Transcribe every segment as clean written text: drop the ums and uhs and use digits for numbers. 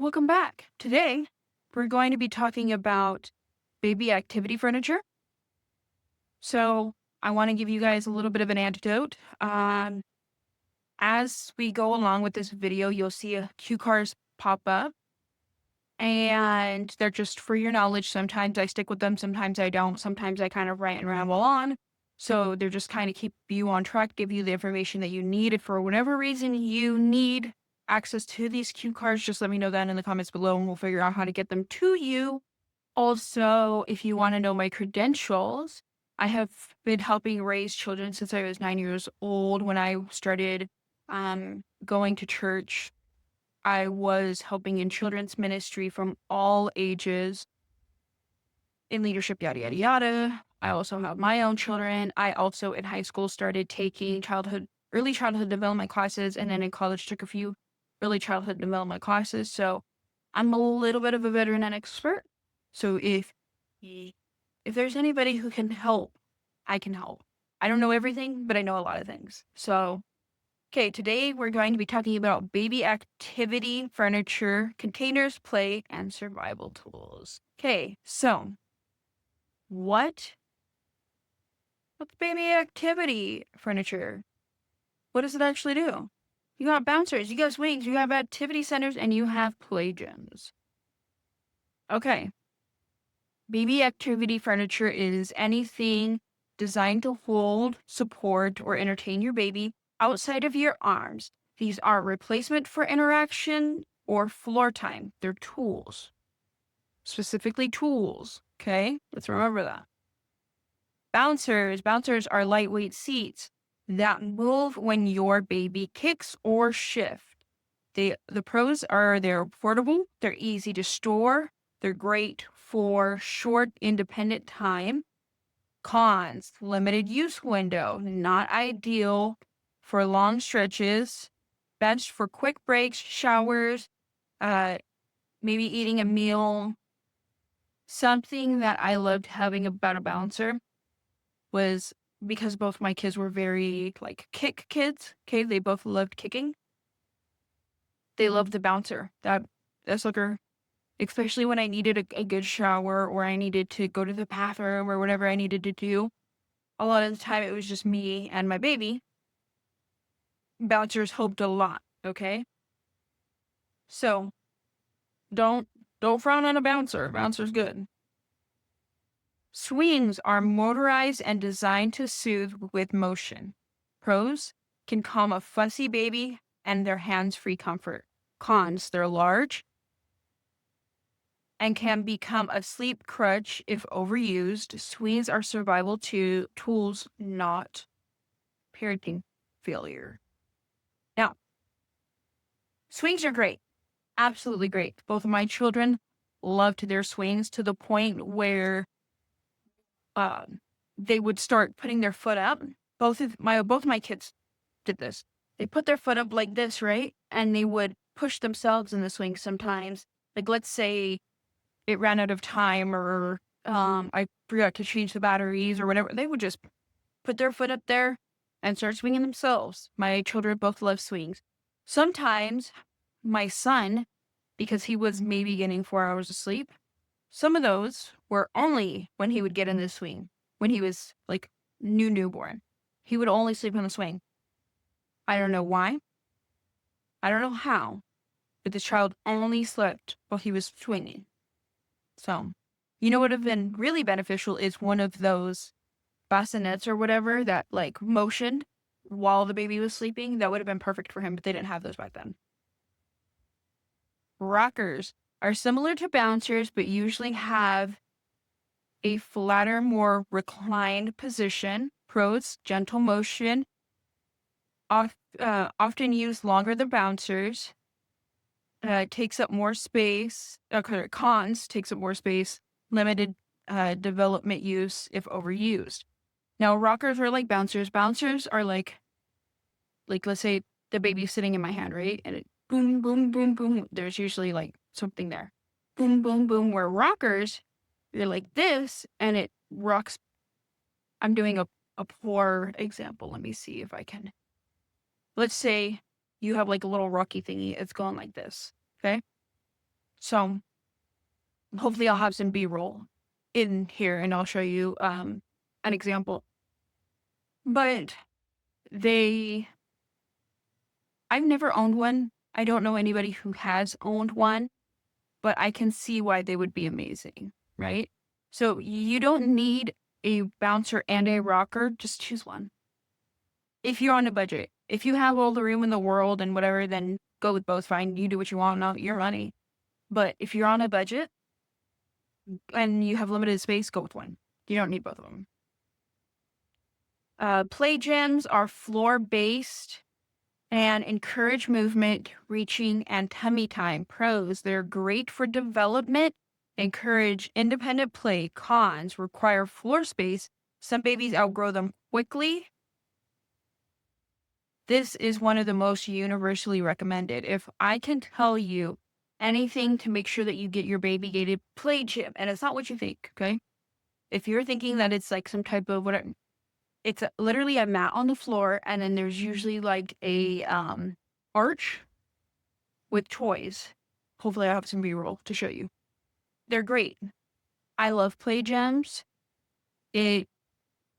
welcome back. Today, we're going to be talking about baby activity furniture. So, I want to give you guys a little bit of an antidote. As we go along with this video, you'll see a cue cards pop up, and they're just for your knowledge. Sometimes I stick with them, sometimes I don't. Sometimes I kind of rant and ramble on. So, they're just kind of keep you on track, give you the information that you need. If for whatever reason you need access to these cue cards, just let me know that in the comments below and we'll figure out how to get them to you. Also, if you want to know my credentials, I have been helping raise children since I was 9 years old. When I started going to church, I was helping in children's ministry from all ages, in leadership, yada, yada, yada. I also have my own children. I also in high school started taking early childhood development classes, and then in college took a few early childhood development classes. So I'm a little bit of a veteran and expert. So if there's anybody who can help, I can help. I don't know everything, but I know a lot of things. So, okay, today we're going to be talking about baby activity furniture, containers, play, and survival tools. Okay, so what's baby activity furniture? What does it actually do? You got bouncers, you got swings, you have activity centers, and you have play gyms. Okay. Baby activity furniture is anything designed to hold, support, or entertain your baby outside of your arms. These are replacement for interaction or floor time. They're tools. Specifically tools. Okay? Let's remember that. Bouncers. Bouncers are lightweight seats that move when your baby kicks or shift. The pros are they're portable, they're easy to store, they're great for short independent time. Cons, limited use window, not ideal for long stretches, best for quick breaks, showers, maybe eating a meal. Something that I loved having about a bouncer was because both my kids were very kick kids. Okay, they both loved kicking. They loved the bouncer. That sucker, especially when I needed a good shower or I needed to go to the bathroom or whatever I needed to do. A lot of the time it was just me and my baby. Bouncers helped a lot, okay? So don't frown on a bouncer. Bouncer's good. Swings are motorized and designed to soothe with motion. Pros, can calm a fussy baby and their hands-free comfort. Cons, they're large and can become a sleep crutch if overused. Swings are survival tools, not parenting failure. Now, swings are great. Absolutely great. Both of my children loved their swings to the point where they would start putting their foot up. Both of my kids did this. They put their foot up like this, right? And they would push themselves in the swing sometimes. Like, let's say it ran out of time or I forgot to change the batteries or whatever. They would just put their foot up there and start swinging themselves. My children both love swings. Sometimes my son, because he was maybe getting 4 hours of sleep, some of those were only when he would get in the swing, when he was like newborn. He would only sleep on the swing. I don't know why. I don't know how, but this child only slept while he was swinging. So, you know what would have been really beneficial is one of those bassinets or whatever that motioned while the baby was sleeping. That would have been perfect for him, but they didn't have those back then. Rockers are similar to bouncers, but usually have a flatter, more reclined position. Pros, gentle motion, often used longer than bouncers. Takes up more space. Cons, takes up more space. Limited development use if overused. Now, rockers are like bouncers. Bouncers are like let's say the baby's sitting in my hand, right? And it boom, boom, boom, boom. There's usually something there. Boom, boom, boom. Where rockers, they're like this and it rocks. I'm doing a poor example. Let me see if I can. Let's say you have a little rocky thingy. It's going like this. Okay. So hopefully I'll have some B-roll in here and I'll show you an example. But I've never owned one. I don't know anybody who has owned one, but I can see why they would be amazing, right? So you don't need a bouncer and a rocker, just choose one. If you're on a budget, if you have all the room in the world and whatever, then go with both. Fine, you do what you want, not your money. But if you're on a budget and you have limited space, go with one. You don't need both of them. Play gyms are floor-based and encourage movement, reaching, and tummy time. Pros, they're great for development, encourage independent play. Cons, require floor space. Some babies outgrow them quickly. This is one of the most universally recommended. If I can tell you anything to make sure that you get your baby gated, play gym, and it's not what you think, okay? If you're thinking that it's like some type of whatever, it's literally a mat on the floor, and then there's usually like a arch with toys. Hopefully I have some B-roll to show you. They're great. I love play gyms. You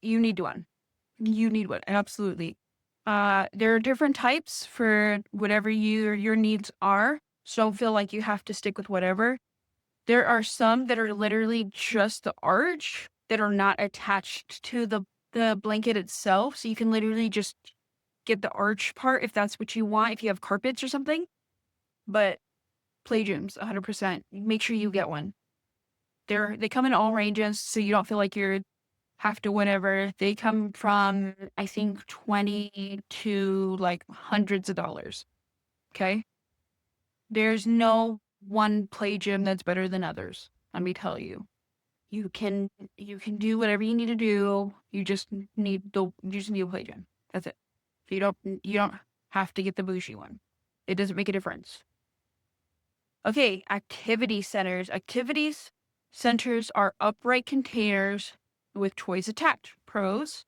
need one. You need one, absolutely. There are different types for whatever your needs are. So don't feel like you have to stick with whatever. There are some that are literally just the arch that are not attached to the blanket itself. So you can literally just get the arch part if that's what you want, if you have carpets or something. But play gyms, 100%. Make sure you get one. They come in all ranges, so you don't feel like you have to whatever. They come from, I think, 20 to like hundreds of dollars. Okay? There's no one play gym that's better than others. Let me tell you. You can do whatever you need to do. You just need a play gym. That's it. You don't have to get the bougie one. It doesn't make a difference. Okay, activity centers. Activities centers are upright containers with toys attached. Pros,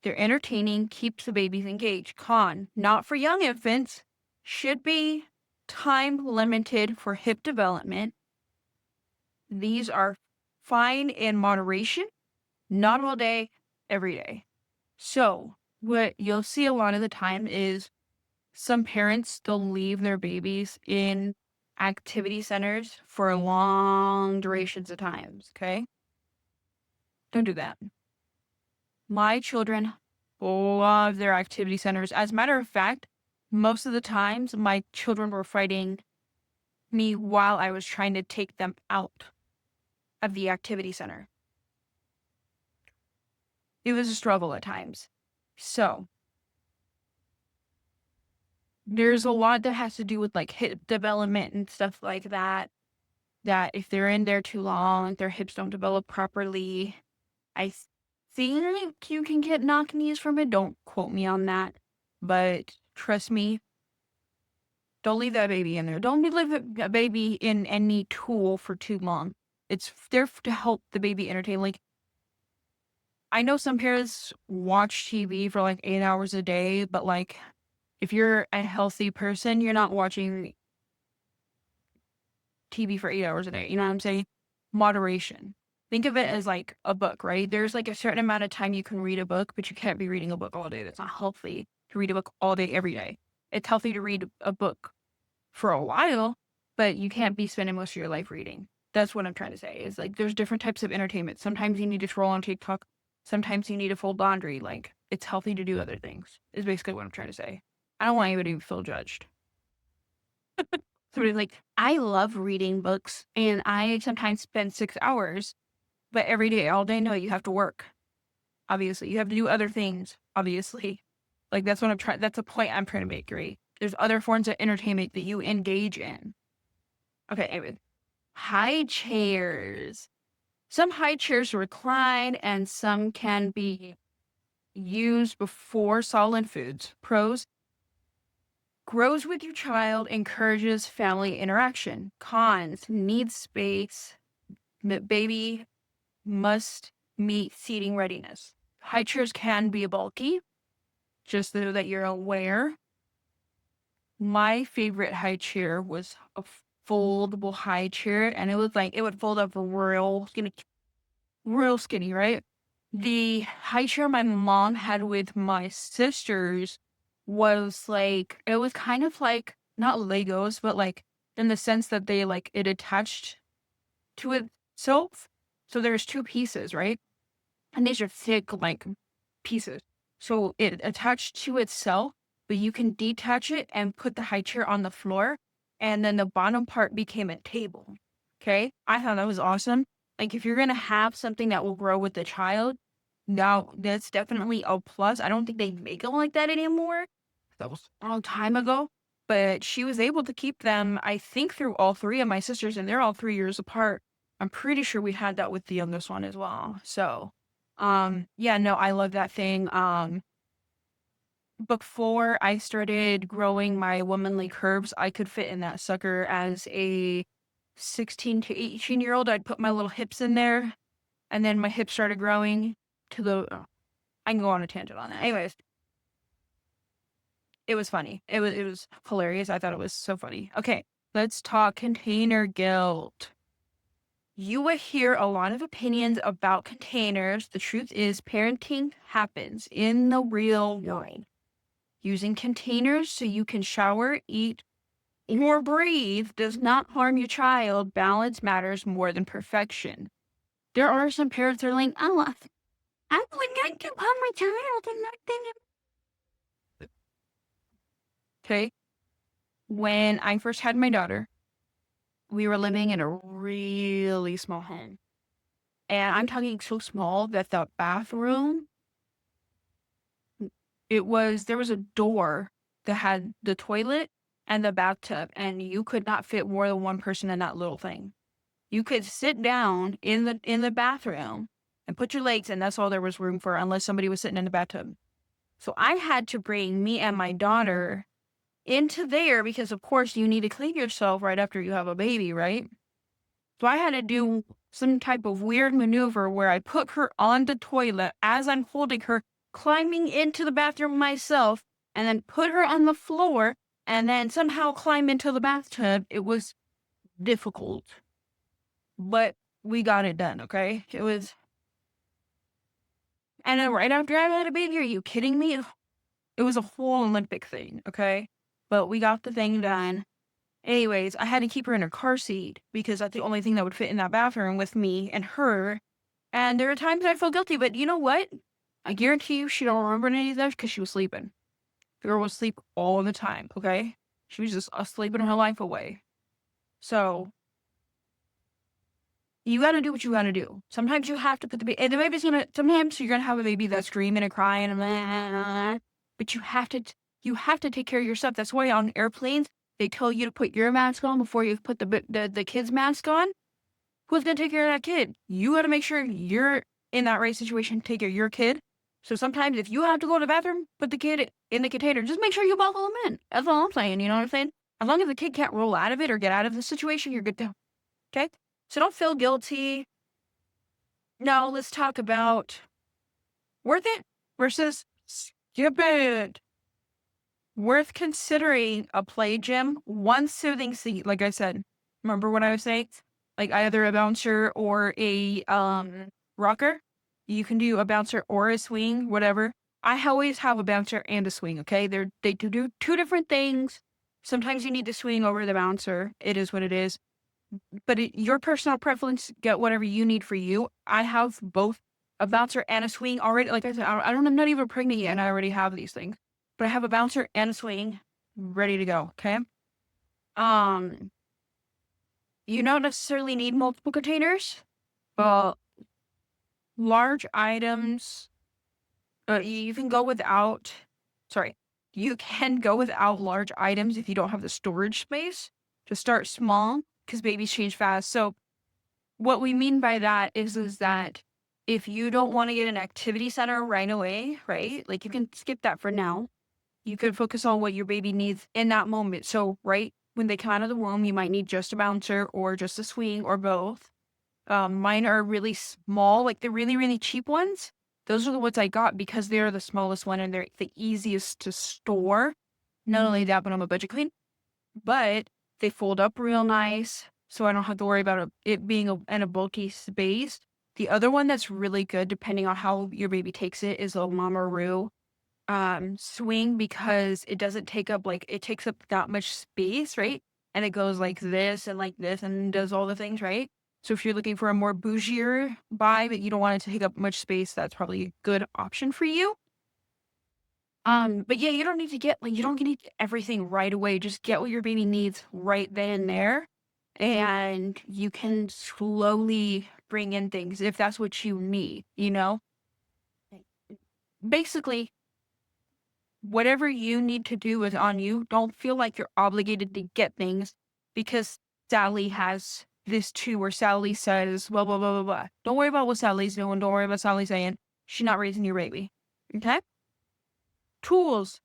they're entertaining, keeps the babies engaged. Con, not for young infants, should be time limited for hip development. These are fine in moderation, not all day, every day. So what you'll see a lot of the time is some parents, they'll leave their babies in activity centers for long durations of times, okay? Don't do that. My children love their activity centers. As a matter of fact, most of the times my children were fighting me while I was trying to take them out of the activity center. It was a struggle at times. So there's a lot that has to do with like hip development and stuff like that. That if they're in there too long, their hips don't develop properly. I think you can get knock knees from it. Don't quote me on that. But trust me, don't leave that baby in there. Don't leave a baby in any tool for too long. It's there to help the baby entertain. Like, I know some parents watch TV for like 8 hours a day, but like, if you're a healthy person, you're not watching TV for 8 hours a day. You know what I'm saying? Moderation. Think of it as like a book, right? There's like a certain amount of time you can read a book, but you can't be reading a book all day. That's not healthy to read a book all day, every day. It's healthy to read a book for a while, but you can't be spending most of your life reading. That's what I'm trying to say. Is like there's different types of entertainment. Sometimes you need to scroll on TikTok. Sometimes you need to fold laundry. Like, it's healthy to do other things, is basically what I'm trying to say. I don't want anybody to feel judged. Sort of like, I love reading books and I sometimes spend 6 hours, but every day, all day, no, you have to work. Obviously, you have to do other things, obviously. Like, that's a point I'm trying to make, right? There's other forms of entertainment that you engage in. Okay, anyway. High chairs. Some high chairs recline and some can be used before solid foods. Pros, grows with your child, encourages family interaction. Cons, needs space. Baby must meet seating readiness. High chairs can be bulky, just so that you're aware. My favorite high chair was foldable high chair, and it was like, it would fold up real skinny, right? The high chair my mom had with my sisters was like, it was kind of like, not Legos, but like in the sense that they like, it attached to itself. So there's two pieces, right? And these are thick, like, pieces. So it attached to itself, but you can detach it and put the high chair on the floor. And then the bottom part became a table. Okay. I thought that was awesome. Like, if you're going to have something that will grow with the child, now that's definitely a plus. I don't think they make them like that anymore. That was a long time ago. But she was able to keep them, I think, through all three of my sisters, and they're all 3 years apart. I'm pretty sure we had that with the youngest one as well. So, yeah, no, I love that thing. Before I started growing my womanly curves, I could fit in that sucker as a 16 to 18-year-old. I'd put my little hips in there, and then my hips started growing to I can go on a tangent on that. Anyways, it was funny. It was hilarious. I thought it was so funny. Okay, let's talk container guilt. You will hear a lot of opinions about containers. The truth is, parenting happens in the real world. Using containers so you can shower, eat, or breathe does not harm your child. Balance matters more than perfection. There are some parents that are like, oh, I would like to harm my child and nothing. Okay. When I first had my daughter, we were living in a really small home. And I'm talking so small that the bathroom, there was a door that had the toilet and the bathtub, and you could not fit more than one person in that little thing. You could sit down in the bathroom and put your legs in. That's all there was room for, unless somebody was sitting in the bathtub. So I had to bring me and my daughter into there because, of course, you need to clean yourself right after you have a baby, right? So I had to do some type of weird maneuver where I put her on the toilet as I'm holding her, climbing into the bathroom myself, and then put her on the floor, and then somehow climb into the bathtub. It was difficult, but we got it done, okay? And then right after I had a baby, are you kidding me? It was a whole Olympic thing, okay? But we got the thing done. Anyways, I had to keep her in her car seat because that's the only thing that would fit in that bathroom with me and her. And there are times I feel guilty, but you know what? I guarantee you she don't remember any of that because she was sleeping. The girl was asleep all the time, okay? She was just sleeping her life away. So, you gotta do what you gotta do. Sometimes you have to put the baby, and the baby's sometimes you're gonna have a baby that's screaming and crying and blah, but you have to take care of yourself. That's why on airplanes, they tell you to put your mask on before you put the kid's mask on. Who's going to take care of that kid? You got to make sure you're in that right situation to take care of your kid. So sometimes if you have to go to the bathroom, put the kid in the container. Just make sure you buckle them in. That's all I'm saying. You know what I'm saying? As long as the kid can't roll out of it or get out of the situation, you're good to. Okay? So don't feel guilty. Now let's talk about worth it versus skip it. Worth considering a play gym, one soothing seat, like I said. Remember what I was saying? Like either a bouncer or a rocker. You can do a bouncer or a swing, whatever. I always have a bouncer and a swing, okay? They do two different things. Sometimes you need to swing over the bouncer. It is what it is. But your personal preference, get whatever you need for you. I have both a bouncer and a swing already. Like I said, I'm not even pregnant yet, and I already have these things. But I have a bouncer and a swing ready to go, okay? You don't necessarily need multiple containers. Large items, you can go without, you can go without large items if you don't have the storage space. Just start small because babies change fast. So what we mean by that is that if you don't want to get an activity center right away, right? Like you can skip that for now. You could focus on what your baby needs in that moment. So, right when they come out of the womb, you might need just a bouncer or just a swing or both. Mine are really small, like the really, really cheap ones. Those are the ones I got because they're the smallest one and they're the easiest to store. Not only that, but I'm a budget queen. But They fold up real nice, so I don't have to worry about it being in a bulky space. The other one that's really good, depending on how your baby takes it, is a Mama swing, because it doesn't take up, like, it takes up that much space, right? And it goes like this and does all the things, right? So if you're looking for a more bougier vibe, but you don't want it to take up much space, that's probably a good option for you. But yeah, you don't need to get, like, you don't need everything right away. Just get what your baby needs right then and there. And you can slowly bring in things if that's what you need, you know? Basically, whatever you need to do is on you. Don't feel like you're obligated to get things because Sally has this too, or Sally says, blah, blah, blah, blah, blah. Don't worry about what Sally's doing. Don't worry about Sally saying. She's not raising your baby. Okay? Tools,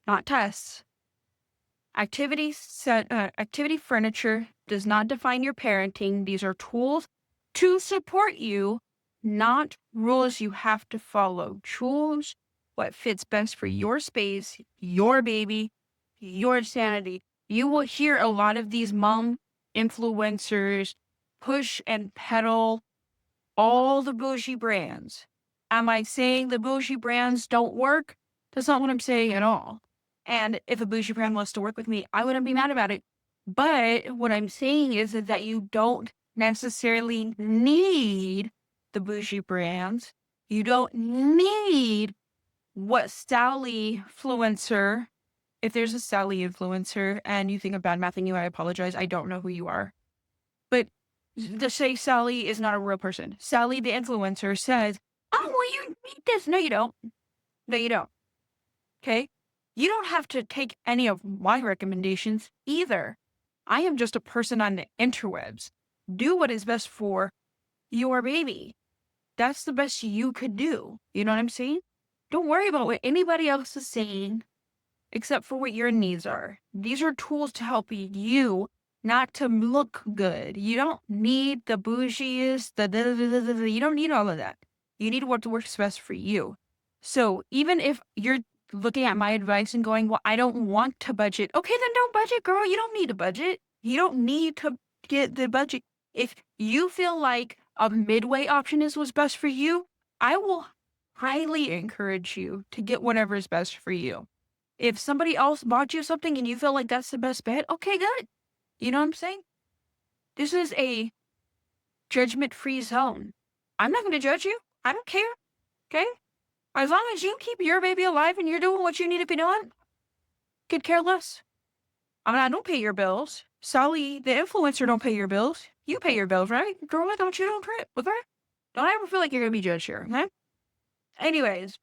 not tests. Activity furniture does not define your parenting. These are tools to support you, not rules you have to follow. Choose what fits best for your space, your baby, your sanity. You will hear a lot of these mom influencers push and peddle all the bougie brands. Am I saying the bougie brands don't work? That's not what I'm saying at all. And if a bougie brand wants to work with me, I wouldn't be mad about it. But what I'm saying is that you don't necessarily need the bougie brands. You don't need what Sally influencer. If there's a Sally influencer and you think I'm bad mouthing you, I apologize. I don't know who you are. But to say Sally is not a real person. Sally, the influencer, says, "Oh, well, you need this." No, you don't. No, you don't. Okay? You don't have to take any of my recommendations either. I am just a person on the interwebs. Do what is best for your baby. That's the best you could do. You know what I'm saying? Don't worry about what anybody else is saying, except for what your needs are. These are tools to help you, not to look good. You don't need the bougiest, you don't need all of that. You need what works best for you. So even if you're looking at my advice and going, well, I don't want to budget. Okay, then don't budget, girl. You don't need a budget. You don't need to get the budget. If you feel like a midway option is what's best for you, I will highly encourage you to get whatever is best for you. If somebody else bought you something and you feel like that's the best bet, okay, good. You know what I'm saying? This is a judgment-free zone. I'm not going to judge you. I don't care. Okay? As long as you keep your baby alive and you're doing what you need to be doing, could care less. I mean, I don't pay your bills. Sally, the influencer, don't pay your bills. You pay your bills, right? Girl, don't trip, okay? Don't ever feel like you're going to be judged here, okay? Anyways,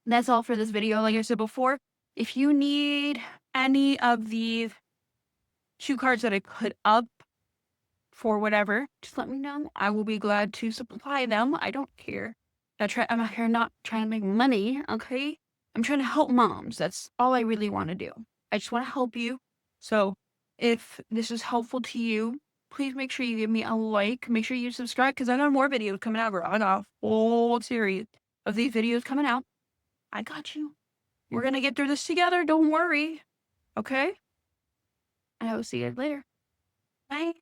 that's all for this video. Like I said before, if you need any of the cue cards that I put up for whatever, just let me know. I will be glad to supply them. I don't care. I'm out here not trying to make money, okay? I'm trying to help moms. That's all I really want to do. I just want to help you. So if this is helpful to you, please make sure you give me a like. Make sure you subscribe, because I got more videos coming out. I got a whole series of these videos coming out. I got you. We're going to get through this together. Don't worry. Okay? I will see you later. Bye.